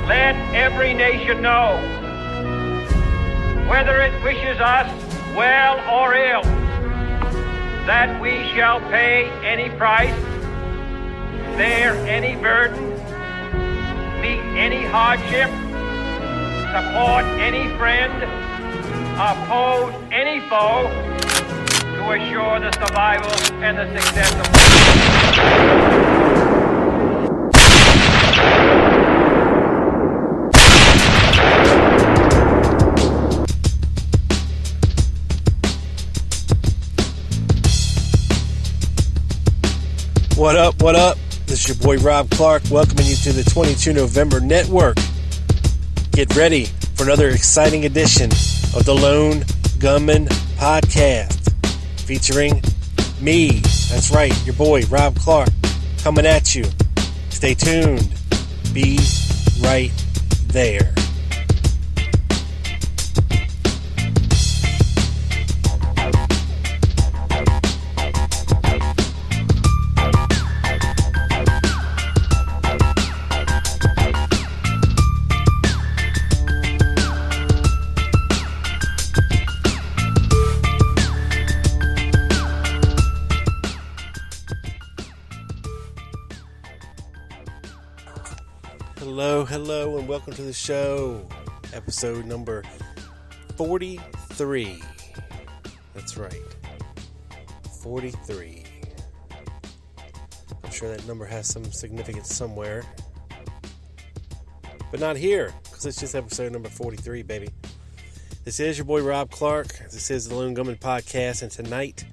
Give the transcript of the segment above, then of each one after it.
let every nation know, whether it wishes us well or ill, that we shall pay any price, bear any burden, meet any hardship, support any friend, oppose any foe, to assure the survival and the success of What up, what up? This is your boy Rob Clark welcoming you to the 22 November Network. Get ready for another exciting edition of the Lone Gunman Podcast featuring me. That's right, your boy Rob Clark coming at you. Stay tuned. Be right there. Hello, and welcome to the show. Episode number 43. That's right. 43. I'm sure that number has some significance somewhere. But not here, because it's just episode number 43, baby. This is your boy Rob Clark. This is the Lone Gunman Podcast, and tonight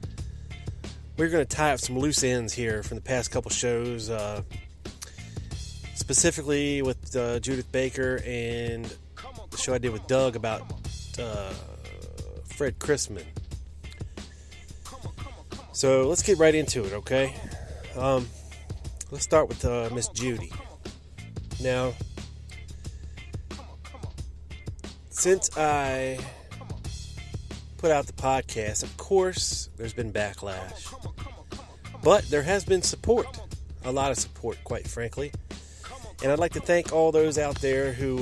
we're going to tie up some loose ends here from the past couple shows. Specifically with Judith Baker and the show I did with Doug about Fred Chrisman. So let's get right into it, okay? Let's start with Miss Judy. Now, since I put out the podcast, of course, there's been backlash. But there has been support. A lot of support, quite frankly. And I'd like to thank all those out there who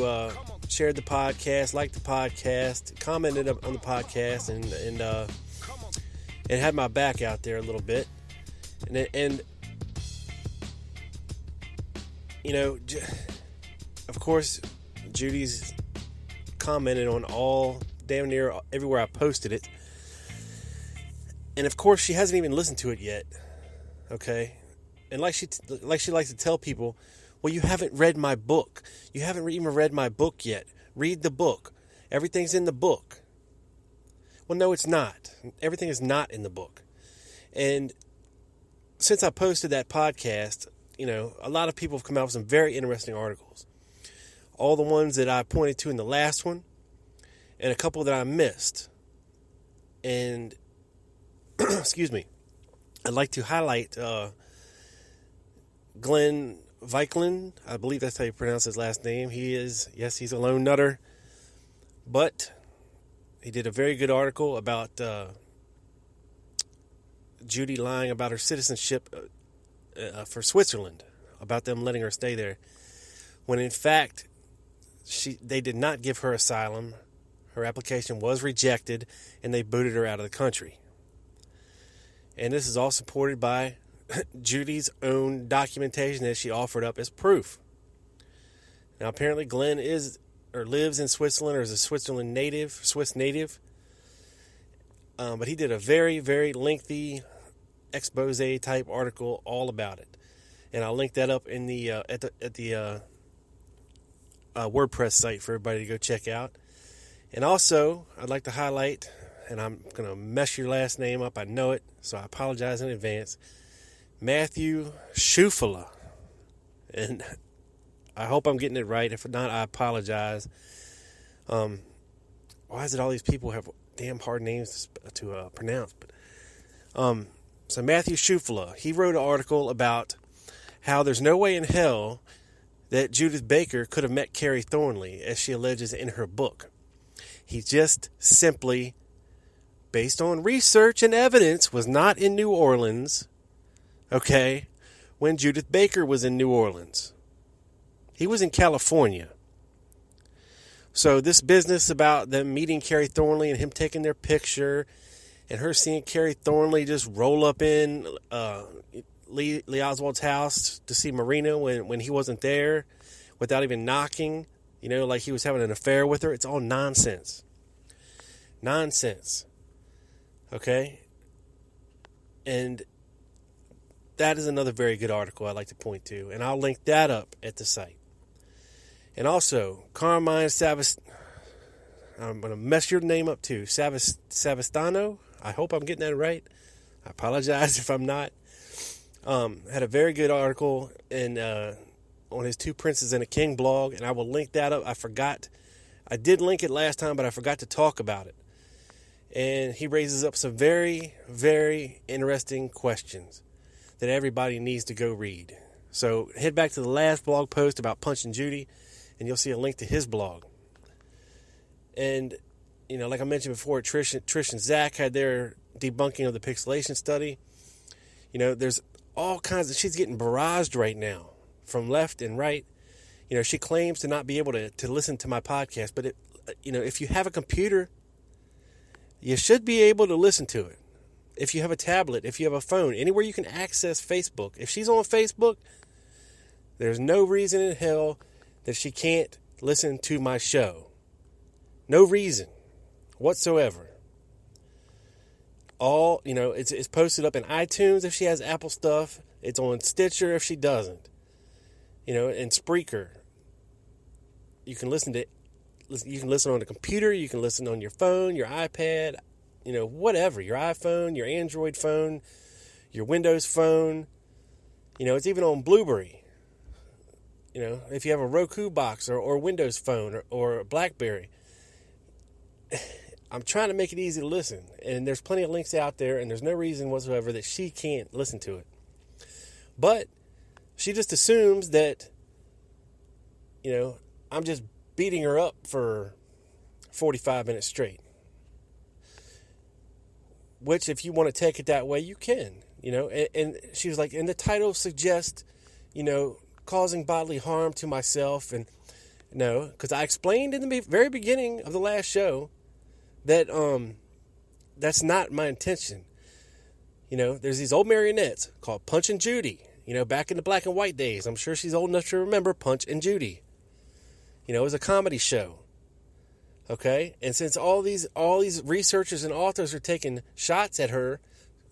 shared the podcast, liked the podcast, commented on the podcast, and had my back out there a little bit. And you know, of course, Judy's commented on damn near everywhere I posted it. And of course, she hasn't even listened to it yet. Okay, and like she likes to tell people, well, you haven't read my book. You haven't even read my book yet. Read the book. Everything's in the book. Well, no, it's not. Everything is not in the book. And since I posted that podcast, you know, a lot of people have come out with some very interesting articles. All the ones that I pointed to in the last one, and a couple that I missed. And, excuse me, I'd like to highlight Glenn Viklin, I believe that's how you pronounce his last name. He's a lone nutter, but he did a very good article about Judy lying about her citizenship for Switzerland, about them letting her stay there, when in fact they did not give her asylum. Her application was rejected, and they booted her out of the country. And this is all supported by Judy's own documentation that she offered up as proof. Now, apparently Glenn lives in Switzerland, or is a Swiss native. But he did a very, very lengthy expose type article all about it, and I'll link that up in the at the WordPress site for everybody to go check out. And also, I'd like to highlight, and I'm going to mess your last name up, I know it, so I apologize in advance, Matthew Schufele. And I hope I'm getting it right. If not, I apologize. Why is it all these people have damn hard names to pronounce? But so Matthew Schufele, he wrote an article about how there's no way in hell that Judith Baker could have met Carrie Thornley, as she alleges in her book. He just simply, based on research and evidence, was not in New Orleans, okay, when Judith Baker was in New Orleans. He was in California. So this business about them meeting Carrie Thornley and him taking their picture and her seeing Carrie Thornley just roll up in Lee Oswald's house to see Marina when he wasn't there without even knocking, like he was having an affair with her. It's all nonsense. Nonsense. Okay? And that is another very good article I'd like to point to, and I'll link that up at the site. And also, Carmine I'm going to mess your name up too, Savastano. I hope I'm getting that right. I apologize if I'm not. Had a very good article on his Two Princes and a King blog, and I will link that up. I did link it last time, but I forgot to talk about it. And he raises up some very, very interesting questions that everybody needs to go read. So head back to the last blog post about Punch and Judy, and you'll see a link to his blog. And, like I mentioned before, Trish and Zach had their debunking of the pixelation study. There's all kinds of... She's getting barraged right now from left and right. She claims to not be able to listen to my podcast, but, if you have a computer, you should be able to listen to it. If you have a tablet, if you have a phone, anywhere you can access Facebook. If she's on Facebook, there's no reason in hell that she can't listen to my show. No reason whatsoever. All, it's posted up in iTunes if she has Apple stuff. It's on Stitcher if she doesn't. And Spreaker. You can listen on the computer, you can listen on your phone, your iPad, whatever, your iPhone, your Android phone, your Windows phone. It's even on Blueberry. If you have a Roku box or Windows phone or BlackBerry. I'm trying to make it easy to listen, and there's plenty of links out there, and there's no reason whatsoever that she can't listen to it. But she just assumes that, I'm just beating her up for 45 minutes straight. Which, if you want to take it that way, you can, And she was like, and the title suggests, causing bodily harm to myself. And no, because I explained in the very beginning of the last show that that's not my intention. There's these old marionettes called Punch and Judy. Back in the black and white days. I'm sure she's old enough to remember Punch and Judy. It was a comedy show. Okay? And since all these researchers and authors are taking shots at her,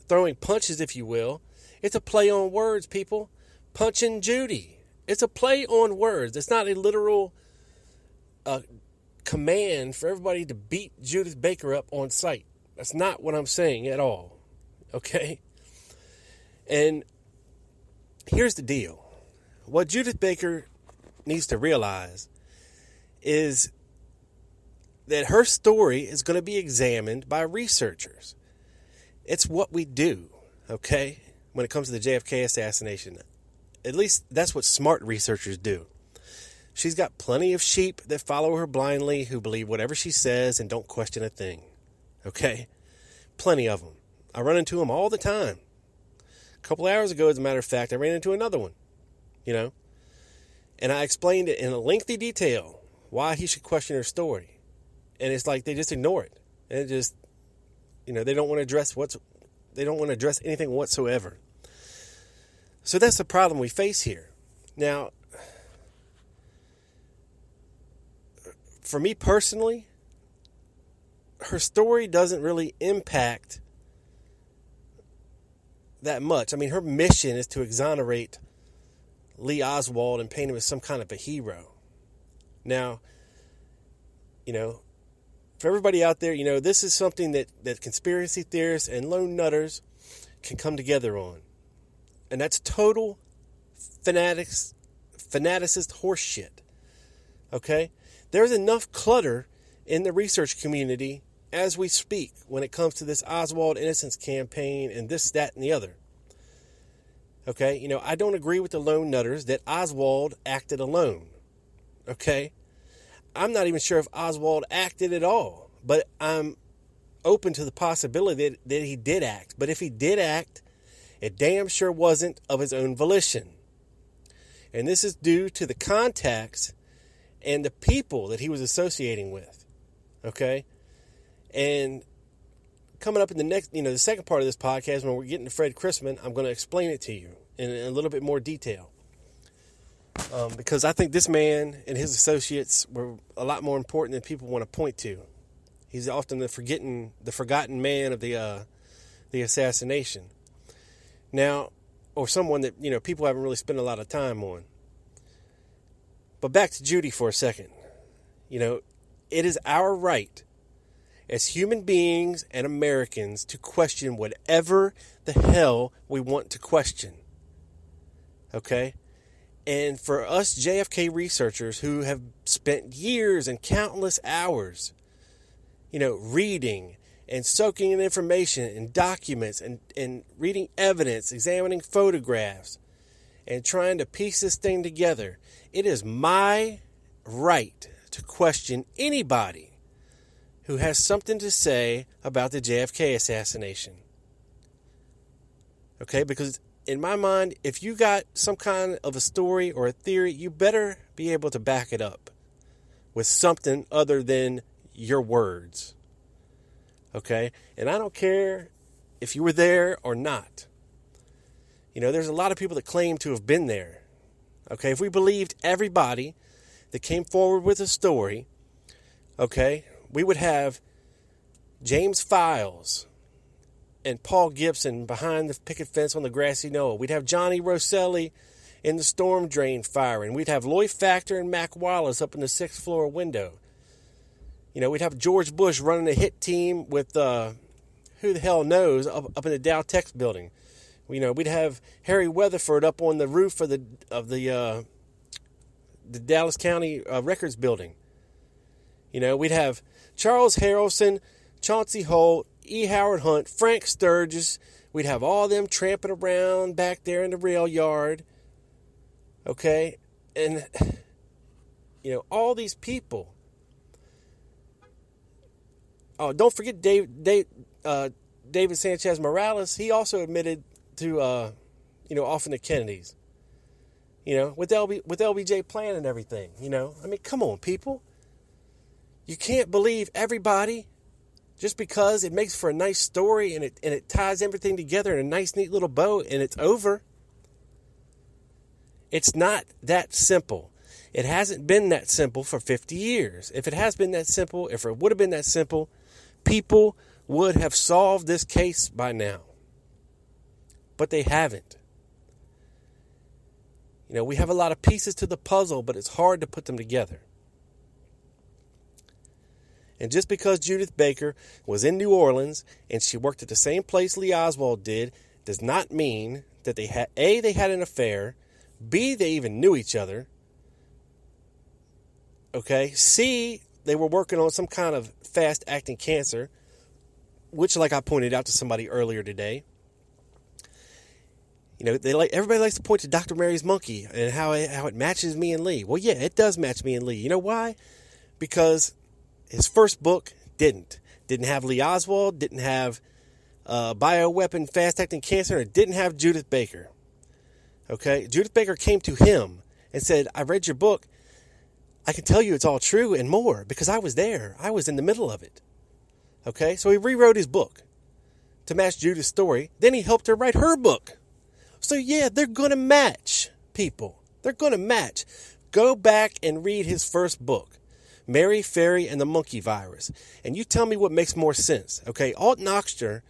throwing punches, if you will, it's a play on words, people. Punch and Judy. It's a play on words. It's not a literal command for everybody to beat Judith Baker up on sight. That's not what I'm saying at all. Okay? And here's the deal. What Judith Baker needs to realize is that her story is going to be examined by researchers. It's what we do, okay, when it comes to the JFK assassination. At least that's what smart researchers do. She's got plenty of sheep that follow her blindly, who believe whatever she says and don't question a thing. Okay? Plenty of them. I run into them all the time. A couple hours ago, as a matter of fact, I ran into another one. And I explained it in a lengthy detail why he should question her story. And it's like they just ignore it. And it just, they don't want to address anything whatsoever. So that's the problem we face here. Now, for me personally, her story doesn't really impact that much. I mean, her mission is to exonerate Lee Oswald and paint him as some kind of a hero. Now, for everybody out there, this is something that conspiracy theorists and lone nutters can come together on. And that's total fanaticist horse shit. Okay? There's enough clutter in the research community as we speak when it comes to this Oswald Innocence campaign and this, that, and the other. Okay? I don't agree with the lone nutters that Oswald acted alone. Okay? I'm not even sure if Oswald acted at all, but I'm open to the possibility that he did act. But if he did act, it damn sure wasn't of his own volition. And this is due to the contacts and the people that he was associating with. Okay? And coming up in the next, the second part of this podcast, when we're getting to Fred Chrisman, I'm going to explain it to you in a little bit more detail. Because I think this man and his associates were a lot more important than people want to point to. He's often the forgotten man of the assassination. Now, or someone that, people haven't really spent a lot of time on. But back to Judy for a second. It is our right as human beings and Americans to question whatever the hell we want to question. Okay? And for us JFK researchers who have spent years and countless hours, reading and soaking in information and documents and reading evidence, examining photographs, and trying to piece this thing together, it is my right to question anybody who has something to say about the JFK assassination. Okay, because in my mind, if you got some kind of a story or a theory, you better be able to back it up with something other than your words. Okay? And I don't care if you were there or not. There's a lot of people that claim to have been there. Okay? If we believed everybody that came forward with a story, okay, we would have James Files and Paul Gibson behind the picket fence on the grassy knoll. We'd have Johnny Rosselli in the storm drain firing. We'd have Lloyd Factor and Mac Wallace up in the 6th floor window. We'd have George Bush running a hit team with who the hell knows up in the Dow Tex building. We'd have Harry Weatherford up on the roof of the Dallas County Records building. We'd have Charles Harrelson, Chauncey Holt, E. Howard Hunt, Frank Sturgis. We'd have all them tramping around back there in the rail yard. Okay? And, all these people. Oh, don't forget David Sanchez Morales. He also admitted to, offing the Kennedys. With LBJ plan and everything. Come on, people. You can't believe everybody just because it makes for a nice story and it ties everything together in a nice, neat little bow and it's over. It's not that simple. It hasn't been that simple for 50 years. If it has been that simple, if it would have been that simple, people would have solved this case by now. But they haven't. We have a lot of pieces to the puzzle, but it's hard to put them together. And just because Judith Baker was in New Orleans and she worked at the same place Lee Oswald did does not mean that they had an affair, B, they even knew each other, okay, C, they were working on some kind of fast-acting cancer, which, like I pointed out to somebody earlier today, everybody likes to point to Dr. Mary's monkey and how it matches me and Lee. Well, yeah, it does match me and Lee. You know why? Because his first book didn't have Lee Oswald, didn't have bioweapon fast-acting cancer, and it didn't have Judith Baker. Okay? Judith Baker came to him and said, I read your book. I can tell you it's all true and more because I was there. I was in the middle of it. Okay? So he rewrote his book to match Judith's story. Then he helped her write her book. So yeah, they're going to match, people. They're going to match. Go back and read his first book, Mary Ferry and the Monkey Virus. And you tell me what makes more sense. Okay? Alt Noxter,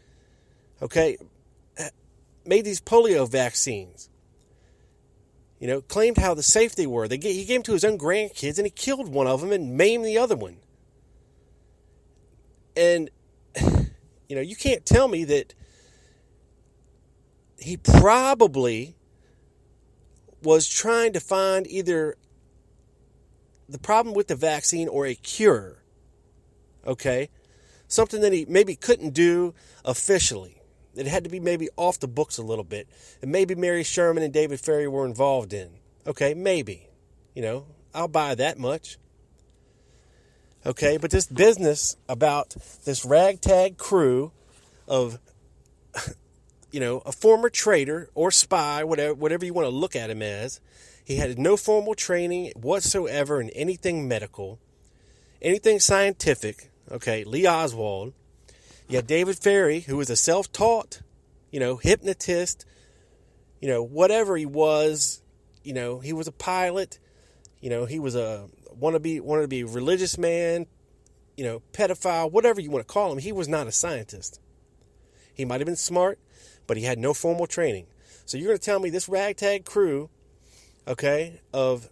okay, made these polio vaccines. Claimed how safe they were. He gave them to his own grandkids, and he killed one of them and maimed the other one. And, you can't tell me that he probably was trying to find either the problem with the vaccine or a cure. Okay? Something that he maybe couldn't do officially. It had to be maybe off the books a little bit. And maybe Mary Sherman and David Ferry were involved in. Okay, maybe. I'll buy that much. Okay, but this business about this ragtag crew of, a former traitor or spy, whatever you want to look at him as, He had no formal training whatsoever in anything medical, anything scientific. Okay, Lee Oswald. You had David Ferrie, who was a self-taught, hypnotist, whatever he was. He was a pilot. He was a wanted to be a religious man, pedophile, whatever you want to call him. He was not a scientist. He might have been smart, but he had no formal training. So you're going to tell me this ragtag crew, okay, of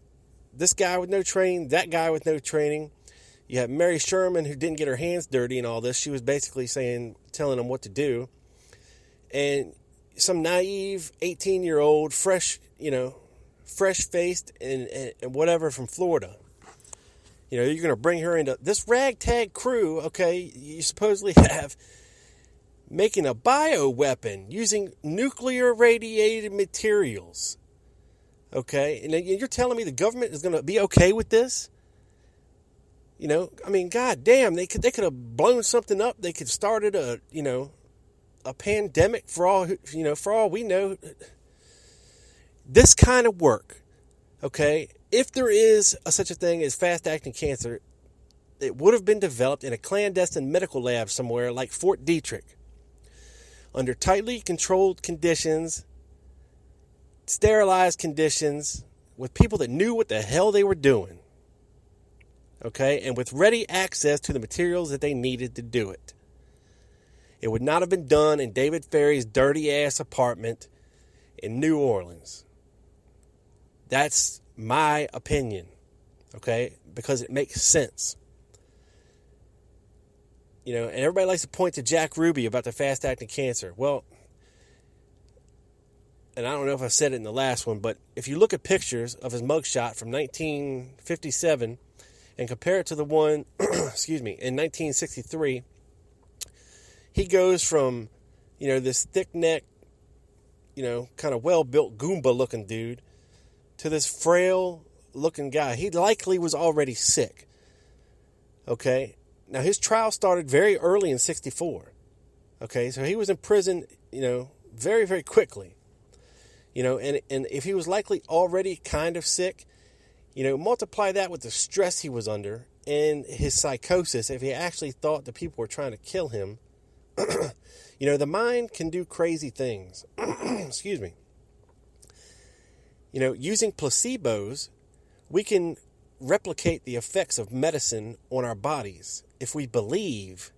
this guy with no training, that guy with no training. You have Mary Sherman, who didn't get her hands dirty and all this. She was basically telling them what to do. And some naive 18-year-old, fresh-faced and whatever from Florida. You're going to bring her into this ragtag crew, okay, you supposedly have making a bioweapon using nuclear radiated materials. Okay, and you're telling me the government is going to be okay with this? God damn, they could have blown something up. They could have started a pandemic for all we know. This kind of work, okay, if there is such a thing as fast-acting cancer, it would have been developed in a clandestine medical lab somewhere like Fort Detrick, under tightly controlled conditions, sterilized conditions, with people that knew what the hell they were doing. Okay, and with ready access to the materials that they needed to do it. It would not have been done in David Ferrie's dirty-ass apartment in New Orleans. That's my opinion, okay, because it makes sense. And everybody likes to point to Jack Ruby about the fast-acting cancer. Well, and I don't know if I said it in the last one, but if you look at pictures of his mugshot from 1957 and compare it to the one, in 1963, he goes from, this thick-necked, kind of well-built Goomba-looking dude to this frail-looking guy. He likely was already sick. Okay? Now, his trial started very early in 64. Okay? So he was in prison, very, very quickly. And if he was likely already kind of sick, multiply that with the stress he was under and his psychosis, if he actually thought that people were trying to kill him, the mind can do crazy things. Excuse me. Using placebos, we can replicate the effects of medicine on our bodies if we believe,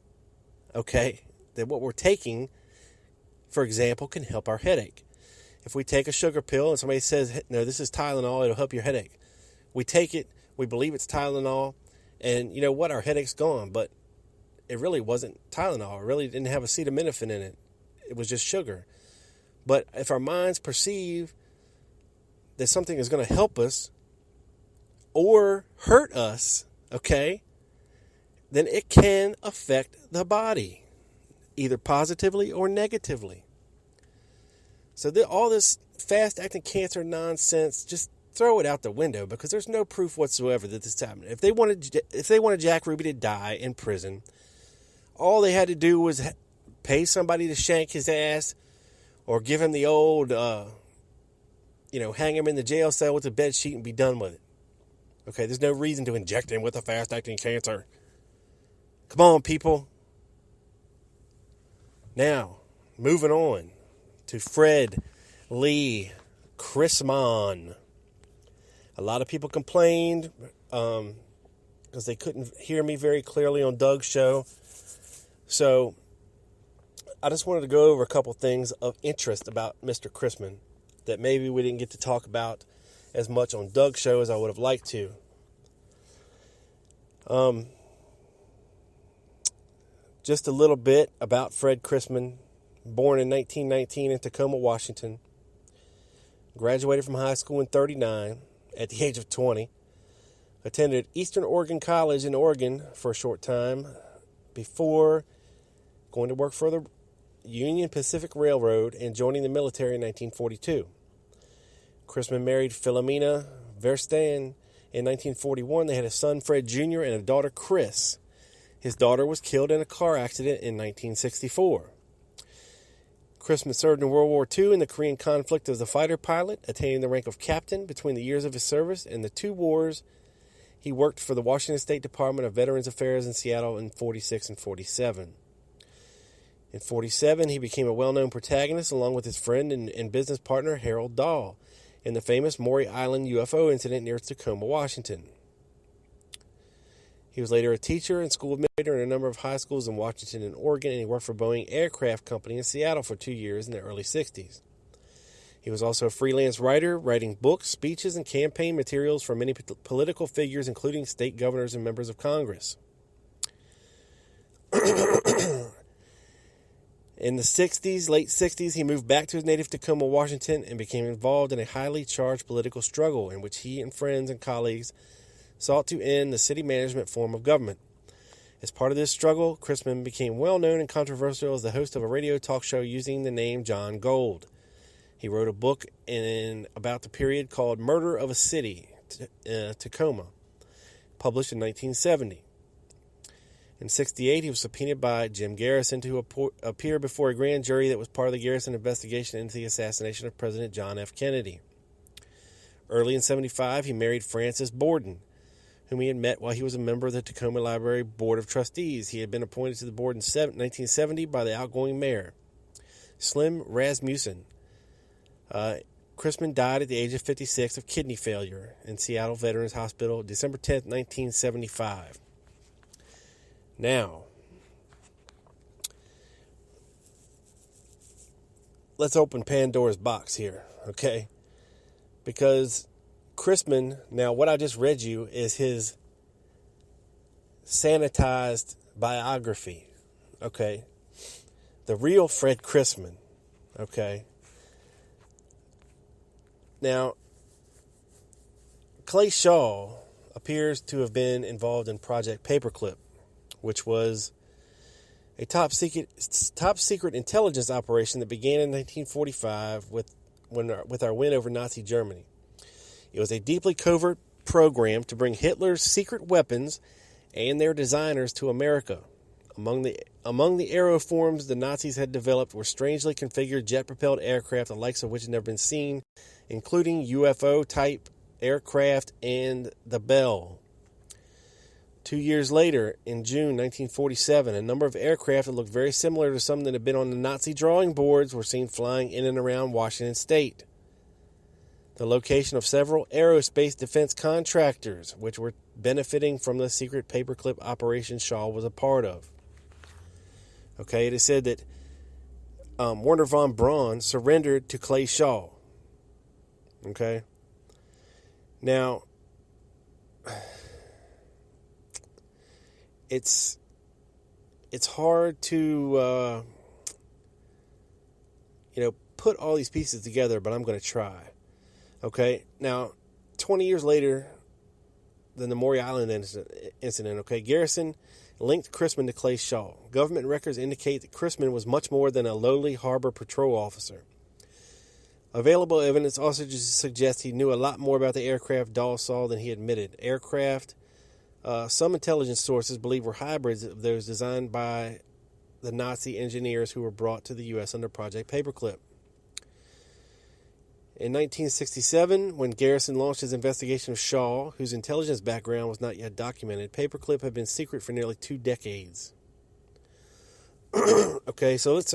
okay, that what we're taking, for example, can help our headache. If we take a sugar pill and somebody says, no, this is Tylenol, it'll help your headache. We take it, we believe it's Tylenol, and you know what, our headache's gone, but it really wasn't Tylenol. It really didn't have acetaminophen in it. It was just sugar. But if our minds perceive that something is going to help us or hurt us, okay, then it can affect the body, either positively or negatively. So all this fast-acting cancer nonsense, just throw it out the window, because there's no proof whatsoever that this happened. If they wanted Jack Ruby to die in prison, all they had to do was pay somebody to shank his ass, or give him the old, hang him in the jail cell with a bed sheet and be done with it. Okay, there's no reason to inject him with a fast-acting cancer. Come on, people. Now, moving on to Fred Lee Chrisman. A lot of people complained because they couldn't hear me very clearly on Doug's show. So I just wanted to go over a couple things of interest about Mr. Chrisman that maybe we didn't get to talk about as much on Doug's show as I would have liked to. Just a little bit about Fred Chrisman, born in 1919 in Tacoma, Washington. Graduated from high school in 1939 at the age of 20. Attended Eastern Oregon College in Oregon for a short time before going to work for the Union Pacific Railroad and joining the military in 1942. Chrisman married Philomena Verstein in 1941. They had a son, Fred Jr., and a daughter, Chris. His daughter was killed in a car accident in 1964. Chrisman served in World War II in the Korean conflict as a fighter pilot, attaining the rank of captain. Between the years of his service and the two wars, he worked for the Washington State Department of Veterans Affairs in Seattle in 46 and 47. In 47, he became a well-known protagonist along with his friend and business partner Harold Dahl in the famous Maury Island UFO incident near Tacoma, Washington. He was later a teacher and school administrator in a number of high schools in Washington and Oregon, and he worked for Boeing Aircraft Company in Seattle for 2 years in the early 60s. He was also a freelance writer, writing books, speeches, and campaign materials for many political figures, including state governors and members of Congress. In the 60s, late 60s, he moved back to his native Tacoma, Washington, and became involved in a highly charged political struggle in which he and friends and colleagues sought to end the city management form of government. As part of this struggle, Chrisman became well known and controversial as the host of a radio talk show using the name John Gold. He wrote a book about the period called Murder of a City, Tacoma, published in 1970. In 1968, he was subpoenaed by Jim Garrison to appear before a grand jury that was part of the Garrison investigation into the assassination of President John F. Kennedy. Early in 1975, he married Frances Borden, whom he had met while he was a member of the Tacoma Library Board of Trustees. He had been appointed to the board in 1970 by the outgoing mayor, Slim Rasmussen. Chrisman died at the age of 56 of kidney failure in Seattle Veterans Hospital, December 10th, 1975. Now, let's open Pandora's box here, okay? Because Chrisman, now what I just read you is his sanitized biography, okay? The real Fred Chrisman, okay? Now, Clay Shaw appears to have been involved in Project Paperclip, which was a top secret intelligence operation that began in 1945 with our win over Nazi Germany. It was a deeply covert program to bring Hitler's secret weapons and their designers to America. Among the aeroforms the Nazis had developed were strangely configured jet-propelled aircraft, the likes of which had never been seen, including UFO-type aircraft and the Bell. 2 years later, in June 1947, a number of aircraft that looked very similar to some that had been on the Nazi drawing boards were seen flying in and around Washington State. The location of several aerospace defense contractors, which were benefiting from the secret paperclip operation Shaw was a part of. Okay, it is said that Werner von Braun surrendered to Clay Shaw. Okay? Now, it's hard to, put all these pieces together, but I'm going to try. Okay? Now, 20 years later than the Maury Island incident, okay, Garrison linked Chrisman to Clay Shaw. Government records indicate that Chrisman was much more than a lowly harbor patrol officer. Available evidence also suggests he knew a lot more about the aircraft Dahl saw than he admitted. Aircraft, some intelligence sources believe were hybrids of those designed by the Nazi engineers who were brought to the U.S. under Project Paperclip. In 1967, when Garrison launched his investigation of Shaw, whose intelligence background was not yet documented, Paperclip had been secret for nearly 2 decades. Okay, so let's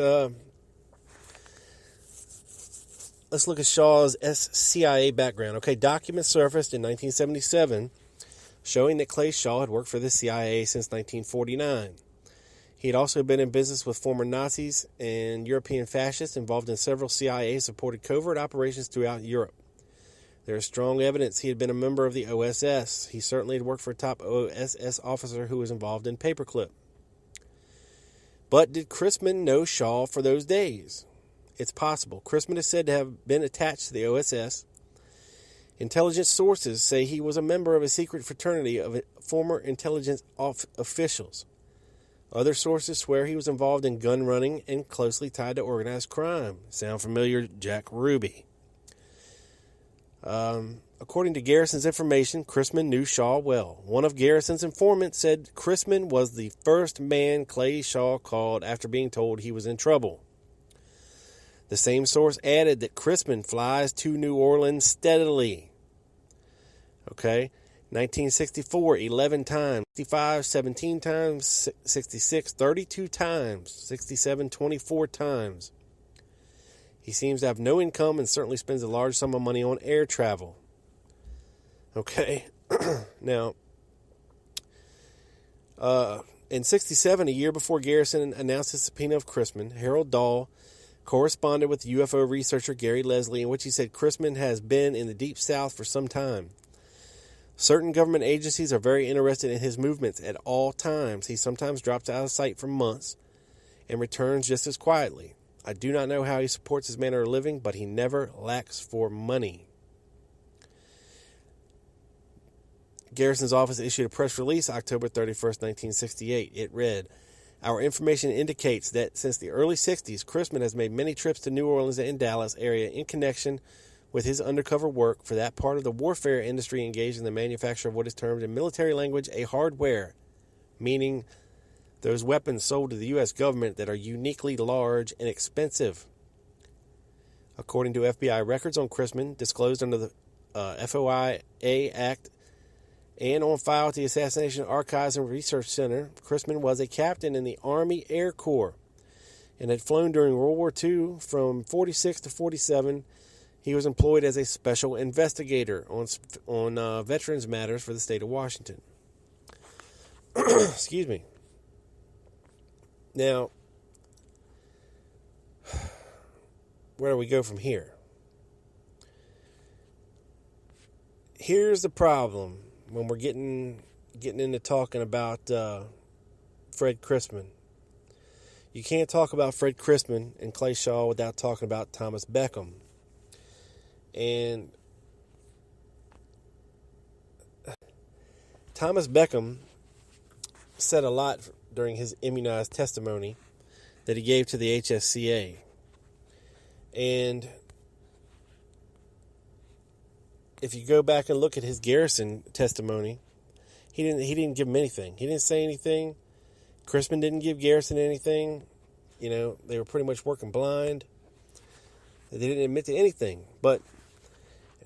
look at Shaw's CIA background. Okay, documents surfaced in 1977 showing that Clay Shaw had worked for the CIA since 1949. He had also been in business with former Nazis and European fascists involved in several CIA-supported covert operations throughout Europe. There is strong evidence he had been a member of the OSS. He certainly had worked for a top OSS officer who was involved in Paperclip. But did Chrisman know Shaw for those days? It's possible. Chrisman is said to have been attached to the OSS. Intelligence sources say he was a member of a secret fraternity of former intelligence officials. Other sources swear he was involved in gun running and closely tied to organized crime. Sound familiar? Jack Ruby. According to Garrison's information, Chrisman knew Shaw well. One of Garrison's informants said Chrisman was the first man Clay Shaw called after being told he was in trouble. The same source added that Chrisman flies to New Orleans steadily. Okay? 1964, 11 times. 65, 17 times. 66, 32 times. 67, 24 times. He seems to have no income and certainly spends a large sum of money on air travel. Okay? Now, in 67, a year before Garrison announced his subpoena of Chrisman, Harold Dahl corresponded with UFO researcher Gary Leslie, in which he said Chrisman has been in the Deep South for some time. Certain government agencies are very interested in his movements at all times. He sometimes drops out of sight for months and returns just as quietly. I do not know how he supports his manner of living, but he never lacks for money. Garrison's office issued a press release October 31st, 1968. It read, "Our information indicates that since the early 60s, Chrisman has made many trips to New Orleans and Dallas area in connection with his undercover work for that part of the warfare industry engaged in the manufacture of what is termed in military language a hardware, meaning those weapons sold to the U.S. government that are uniquely large and expensive." According to FBI records on Chrisman, disclosed under the FOIA Act and on file at the Assassination Archives and Research Center, Chrisman was a captain in the Army Air Corps and had flown during World War II from 46 to 47. He was employed as a special investigator on veterans matters for the state of Washington. Excuse me. Now, where do we go from here? Here's the problem when we're getting into talking about Fred Chrisman. You can't talk about Fred Chrisman and Clay Shaw without talking about Thomas Beckham. And Thomas Beckham said a lot during his immunized testimony that he gave to the HSCA. And if you go back and look at his Garrison testimony, he didn't give him anything. He didn't say anything. Chrisman didn't give Garrison anything. You know, they were pretty much working blind. They didn't admit to anything. But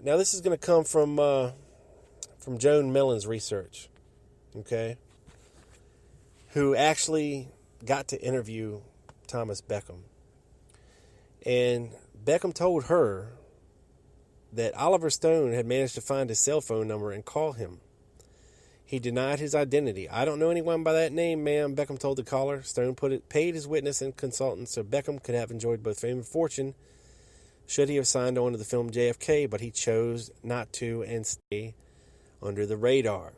now this is going to come from Joan Millen's research, okay, who actually got to interview Thomas Beckham. And Beckham told her that Oliver Stone had managed to find his cell phone number and call him. He denied his identity. "I don't know anyone by that name, ma'am," Beckham told the caller. Stone paid his witness and consultant so Beckham could have enjoyed both fame and fortune should he have signed on to the film JFK, but he chose not to and stay under the radar.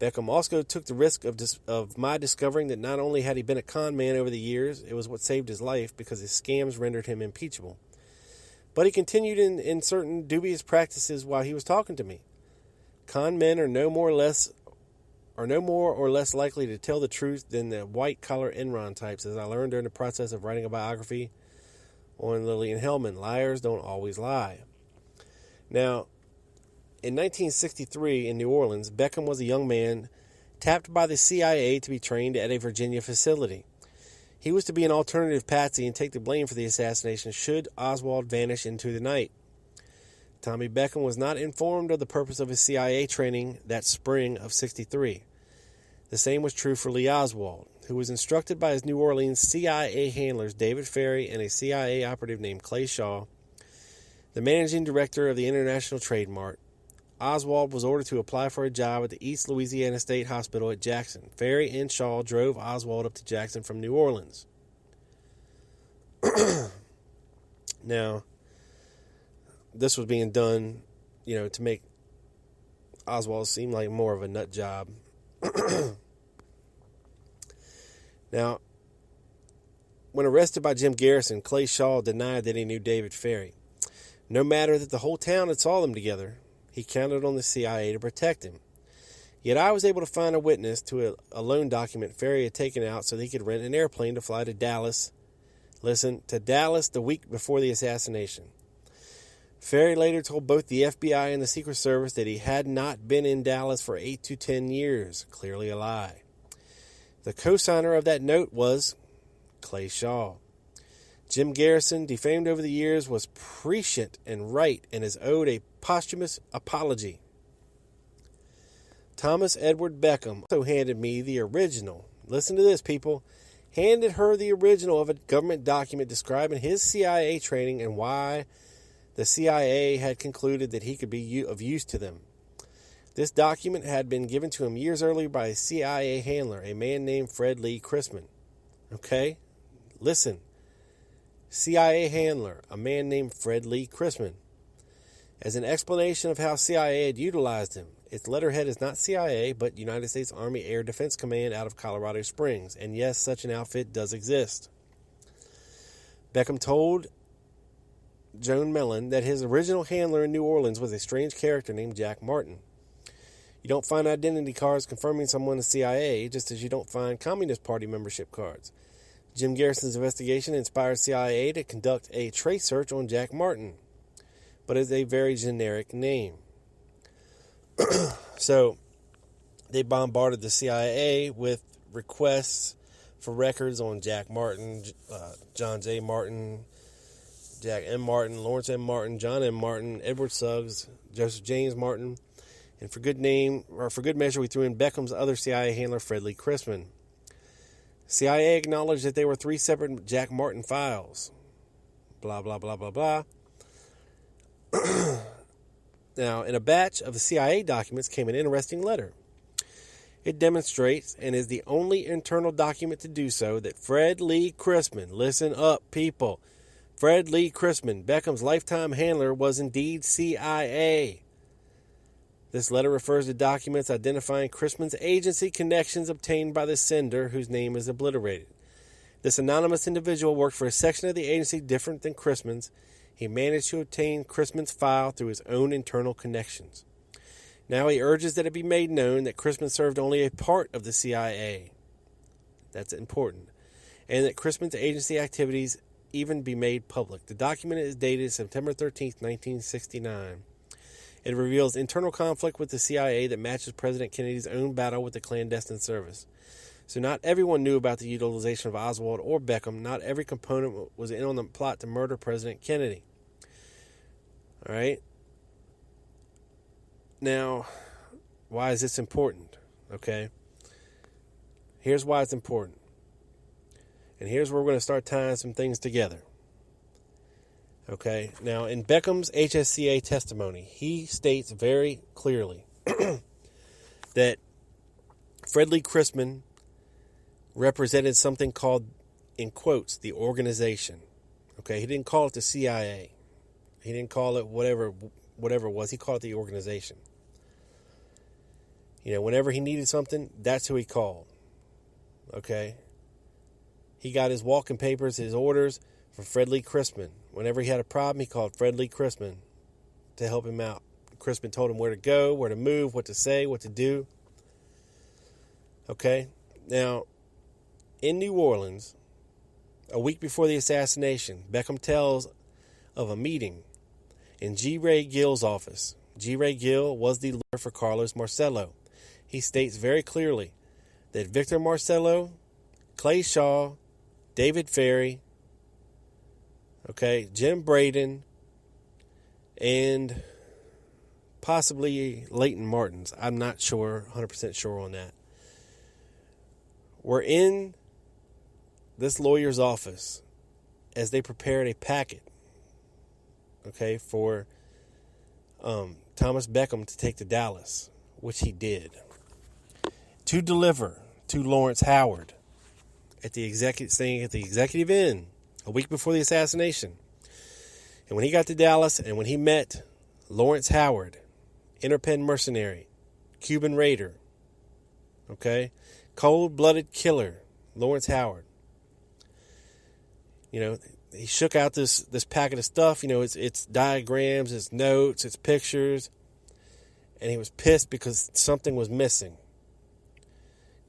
Beckham also took the risk of my discovering that not only had he been a con man over the years, it was what saved his life because his scams rendered him impeachable. But he continued in certain dubious practices while he was talking to me. Con men are no more or less likely to tell the truth than the white-collar Enron types, as I learned during the process of writing a biography on Lillian Hellman. Liars don't always lie. Now, in 1963 in New Orleans, Beckham was a young man tapped by the CIA to be trained at a Virginia facility. He was to be an alternative patsy and take the blame for the assassination should Oswald vanish into the night. Tommy Beckham was not informed of the purpose of his CIA training that spring of '63. The same was true for Lee Oswald, who was instructed by his New Orleans CIA handlers David Ferry and a CIA operative named Clay Shaw, the managing director of the International Trade Mart. Oswald was ordered to apply for a job at the East Louisiana State Hospital at Jackson. Ferry and Shaw drove Oswald up to Jackson from New Orleans. Now, this was being done, to make Oswald seem like more of a nut job. Now, when arrested by Jim Garrison, Clay Shaw denied that he knew David Ferry. No matter that the whole town had saw them together, he counted on the CIA to protect him. Yet I was able to find a witness to a loan document Ferry had taken out so that he could rent an airplane to fly to Dallas. Listen, to Dallas the week before the assassination. Ferry later told both the FBI and the Secret Service that he had not been in Dallas for 8 to 10 years. Clearly a lie. The co-signer of that note was Clay Shaw. Jim Garrison, defamed over the years, was prescient and right and is owed a posthumous apology. Thomas Edward Beckham also handed me the original. Listen to this, people. Handed her the original of a government document describing his CIA training and why the CIA had concluded that he could be of use to them. This document had been given to him years earlier by a CIA handler, a man named Fred Lee Chrisman. Okay? Listen. CIA handler, a man named Fred Lee Chrisman. As an explanation of how CIA had utilized him, its letterhead is not CIA, but United States Army Air Defense Command out of Colorado Springs. And yes, such an outfit does exist. Beckham told Joan Mellon that his original handler in New Orleans was a strange character named Jack Martin. You don't find identity cards confirming someone is CIA, just as you don't find Communist Party membership cards. Jim Garrison's investigation inspired CIA to conduct a trace search on Jack Martin, but it's a very generic name. So they bombarded the CIA with requests for records on Jack Martin, John J. Martin, Jack M. Martin, Lawrence M. Martin, John M. Martin, Edward Suggs, Joseph James Martin, and for good measure, we threw in Beckham's other CIA handler, Fred Lee Chrisman. CIA acknowledged that they were 3 separate Jack Martin files. Blah, blah, blah, blah, blah. Now, in a batch of the CIA documents came an interesting letter. It demonstrates, and is the only internal document to do so, that Fred Lee Chrisman, listen up, people, Fred Lee Chrisman, Beckham's lifetime handler, was indeed CIA. This letter refers to documents identifying Chrisman's agency connections obtained by the sender, whose name is obliterated. This anonymous individual worked for a section of the agency different than Chrisman's. He managed to obtain Chrisman's file through his own internal connections. Now he urges that it be made known that Chrisman served only a part of the CIA. That's important. And that Chrisman's agency activities even be made public. The document is dated September 13th, 1969. It reveals internal conflict with the CIA that matches President Kennedy's own battle with the clandestine service. So not everyone knew about the utilization of Oswald or Beckham. Not every component was in on the plot to murder President Kennedy. All right? Now, why is this important? Okay? Here's why it's important. And here's where we're going to start tying some things together. Okay? Now, in Beckham's HSCA testimony, he states very clearly that Fred Lee Chrisman represented something called, in quotes, the organization. Okay? He didn't call it the CIA. He didn't call it whatever it was. He called it the organization. You know, whenever he needed something, that's who he called. Okay? He got his walking papers, his orders from Fred Lee Chrisman. Whenever he had a problem, he called Fred Lee Chrisman to help him out. Chrisman told him where to go, where to move, what to say, what to do. Okay? Now, in New Orleans, a week before the assassination, Beckham tells of a meeting in G. Ray Gill's office. G. Ray Gill was the lawyer for Carlos Marcello. He states very clearly that Victor Marcello, Clay Shaw, David Ferry, Jim Braden, and possibly Leighton Martins, I'm not sure, 100% sure on that, were in this lawyer's office as they prepared a packet, for Thomas Beckham to take to Dallas, which he did, to deliver to Lawrence Howard at the executive inn a week before the assassination. And when he got to Dallas and when he met Lawrence Howard, Interpen mercenary, Cuban raider, cold-blooded killer, Lawrence Howard, he shook out this packet of stuff. It's diagrams, it's notes, it's pictures, and he was pissed because something was missing.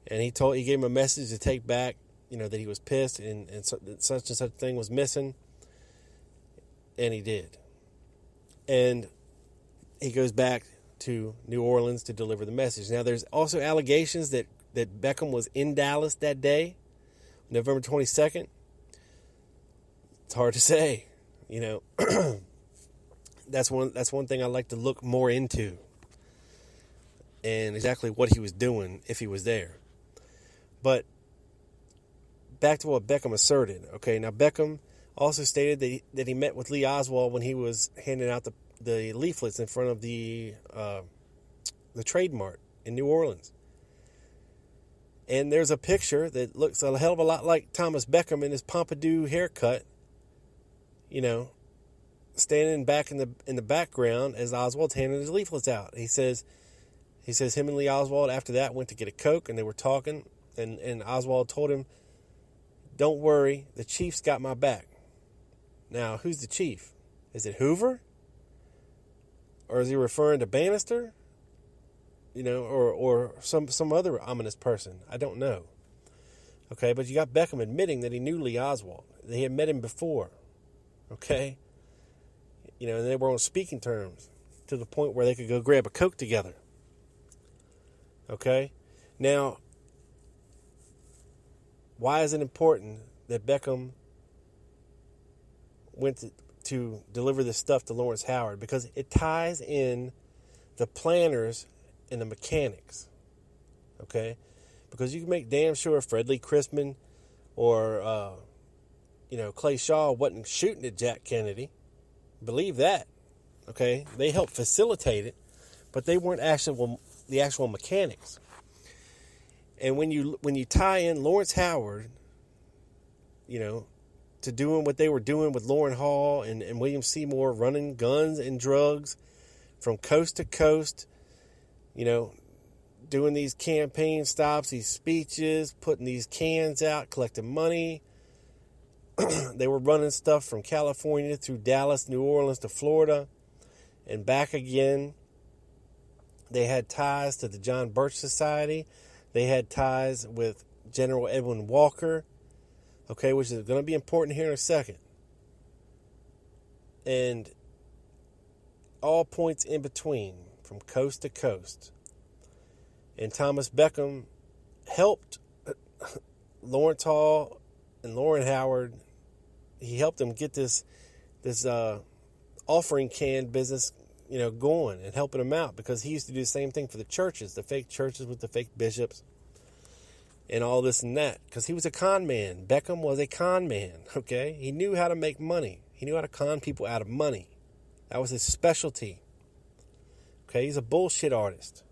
And he gave him a message to take back, that he was pissed and such thing was missing, and he did. And he goes back to New Orleans to deliver the message. Now, there's also allegations that Beckham was in Dallas that day, November 22nd, It's hard to say. That's one thing I'd like to look more into, and exactly what he was doing if he was there. But back to what Beckham asserted. Okay, now Beckham also stated that he met with Lee Oswald when he was handing out the leaflets in front of the Trade Mart in New Orleans. And there's a picture that looks a hell of a lot like Thomas Beckham in his pompadour haircut, standing back in the background as Oswald's handing his leaflets out. He says him and Lee Oswald after that went to get a Coke, and they were talking, and Oswald told him, "Don't worry, the chief's got my back." Now, who's the chief? Is it Hoover? Or is he referring to Bannister? Or some other ominous person. I don't know. Okay, but you got Beckham admitting that he knew Lee Oswald. That he had met him before. Okay? And they were on speaking terms to the point where they could go grab a Coke together. Okay? Now, why is it important that Beckham went to deliver this stuff to Lawrence Howard? Because it ties in the planners and the mechanics. Okay? Because you can make damn sure Fred Lee Crispin or Clay Shaw wasn't shooting at Jack Kennedy. Believe that. Okay? They helped facilitate it, but they weren't the actual mechanics. And when you tie in Lawrence Howard, to doing what they were doing with Lauren Hall and William Seymour, running guns and drugs from coast to coast, doing these campaign stops, these speeches, putting these cans out, collecting money. They were running stuff from California through Dallas, New Orleans to Florida and back again. They had ties to the John Birch Society. They had ties with General Edwin Walker, okay, which is going to be important here in a second. And all points in between, from coast to coast. And Thomas Beckham helped Lawrence Hall and Lauren Howard. He helped them get this offering can business, going and helping them out, because he used to do the same thing for the churches, the fake churches with the fake bishops and all this and that, because he was a con man. Beckham was a con man, okay? He knew how to make money. He knew how to con people out of money. That was his specialty. Okay, he's a bullshit artist.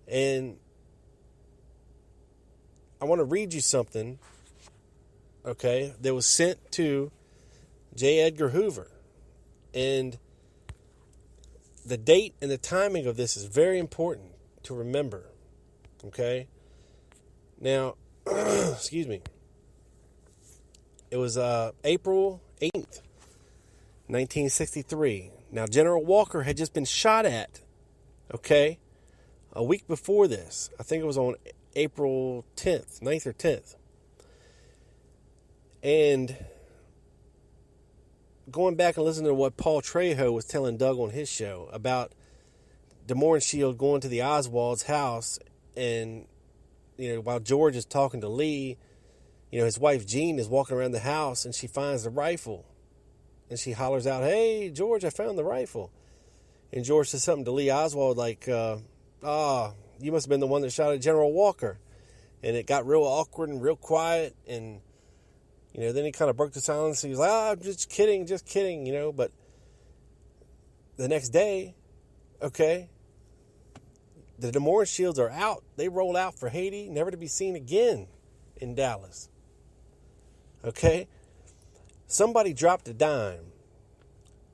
And I want to read you something, okay, that was sent to J. Edgar Hoover. And the date and the timing of this is very important to remember, okay? Now, excuse me. It was April 8th, 1963. Now, General Walker had just been shot at, okay, a week before this. I think it was on April 10th, 9th or 10th. And going back and listening to what Paul Trejo was telling Doug on his show about DeMorenshield going to the Oswald's house, and while George is talking to Lee, his wife Jean is walking around the house and she finds the rifle, and she hollers out, "Hey George, I found the rifle." And George says something to Lee Oswald like, you must have been the one that shot at General Walker. And it got real awkward and real quiet, and then he kind of broke the silence. He was like, "I'm just kidding. But the next day, okay, the DeMorenshields are out. They rolled out for Haiti, never to be seen again in Dallas. Okay? Somebody dropped a dime.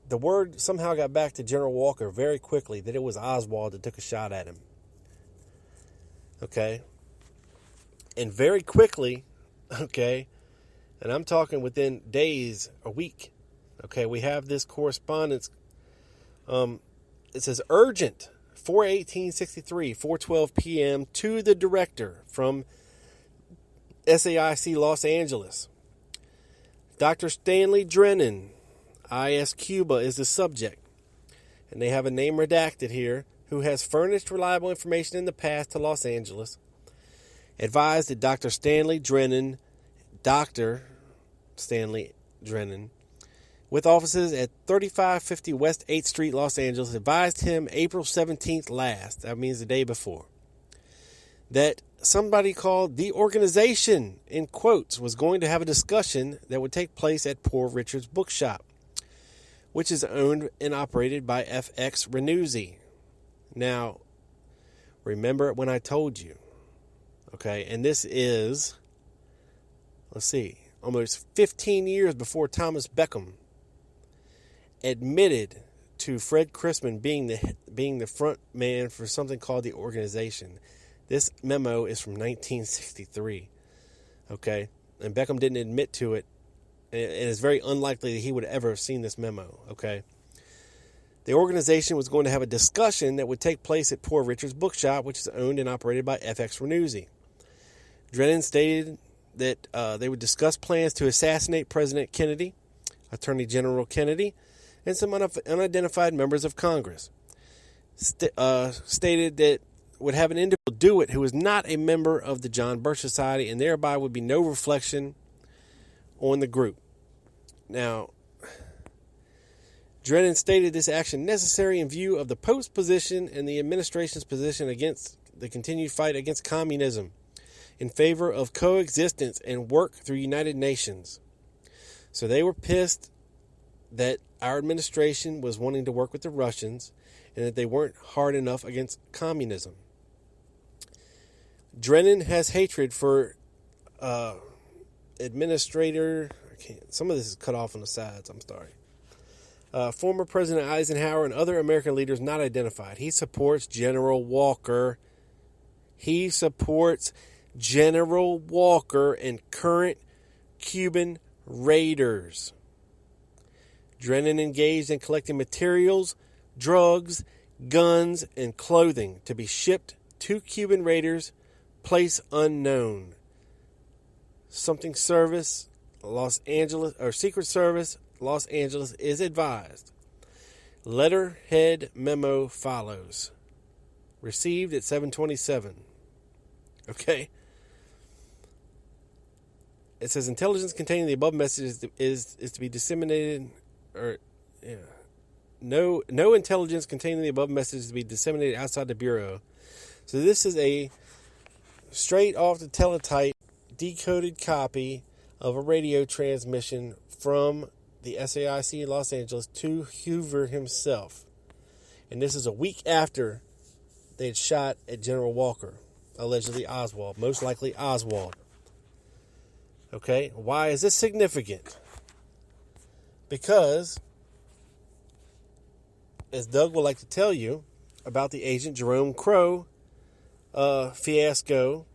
The word somehow got back to General Walker very quickly that it was Oswald that took a shot at him. Okay? And very quickly, okay, and I'm talking within days, a week, okay, we have this correspondence. It says, urgent, 4/18/63, 4:12 p.m. to the director from SAIC Los Angeles. Dr. Stanley Drennan, IS Cuba, is the subject. And they have a name redacted here, who has furnished reliable information in the past to Los Angeles. Advised that Dr. Stanley Drennan, Dr. Stanley Drennan, with offices at 3550 West 8th Street, Los Angeles, advised him April 17th last, that means the day before, that somebody called the organization, in quotes, was going to have a discussion that would take place at Poor Richard's Bookshop, which is owned and operated by FX Renuzzi. Now, remember when I told you, okay, and this is, let's see, almost 15 years before Thomas Beckham admitted to Fred Crispin being the front man for something called the organization. This memo is from 1963, okay? And Beckham didn't admit to it, and it's very unlikely that he would ever have seen this memo, okay? The organization was going to have a discussion that would take place at Poor Richard's Bookshop, which is owned and operated by FX Renuzzi. Drennan stated that they would discuss plans to assassinate President Kennedy, Attorney General Kennedy, and some unidentified members of Congress. Stated that would have an individual do it who was not a member of the John Birch Society, and thereby would be no reflection on the group. Now, Drennan stated this action necessary in view of the Pope's position and the administration's position against the continued fight against communism in favor of coexistence and work through United Nations. So they were pissed that our administration was wanting to work with the Russians and that they weren't hard enough against communism. Drennan has hatred for administrator. Some of this is cut off on the sides. I'm sorry. Former President Eisenhower and other American leaders not identified. He supports General Walker. He supports General Walker and current Cuban raiders. Drennan engaged in collecting materials, drugs, guns, and clothing to be shipped to Cuban raiders, place unknown. Something Service, Los Angeles, or Secret Service, Los Angeles is advised. Letterhead memo follows. Received at 7:27. Okay. It says intelligence containing the above message is to be disseminated, No intelligence containing the above message is to be disseminated outside the Bureau. So this is a straight off the teletype decoded copy of a radio transmission from the SAIC in Los Angeles to Hoover himself. And this is a week after they had shot at General Walker, allegedly Oswald, most likely Oswald. Okay, why is this significant? Because, as Doug would like to tell you about the Agent Jerome Crow fiasco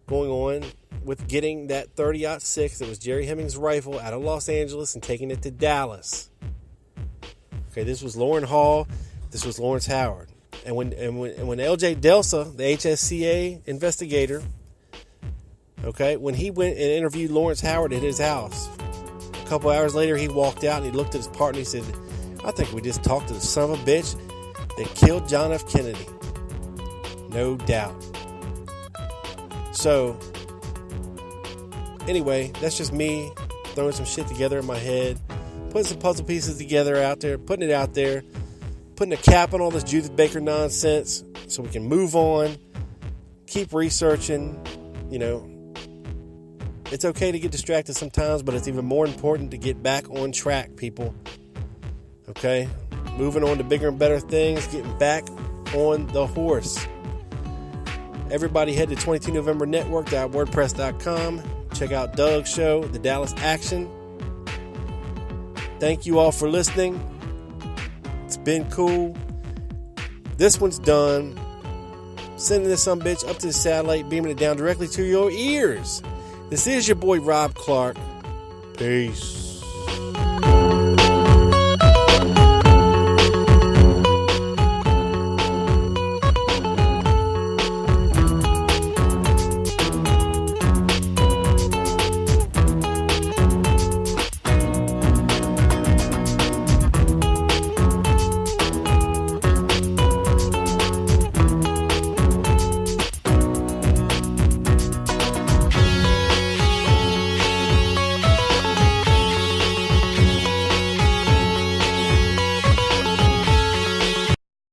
going on with getting that 30-06 that was Jerry Hemmings' rifle out of Los Angeles and taking it to Dallas. Okay, this was Lauren Hall. This was Lawrence Howard. And when L.J. Delsa, the HSCA investigator, okay, when he went and interviewed Lawrence Howard at his house, a couple hours later he walked out and he looked at his partner and he said, I think we just talked to the son of a bitch that killed John F. Kennedy. No doubt. So, anyway, that's just me throwing some shit together in my head, putting some puzzle pieces together out there, putting it out there, putting a cap on all this Judith Baker nonsense so we can move on, keep researching. You know, it's okay to get distracted sometimes, but it's even more important to get back on track, people. Okay? Moving on to bigger and better things, getting back on the horse. Everybody head to 22novembernetwork.wordpress.com. Check out Doug's show, The Dallas Action. Thank you all for listening. It's been cool. This one's done. Sending this sumbitch up to the satellite, beaming it down directly to your ears. This is your boy Rob Clark. Peace.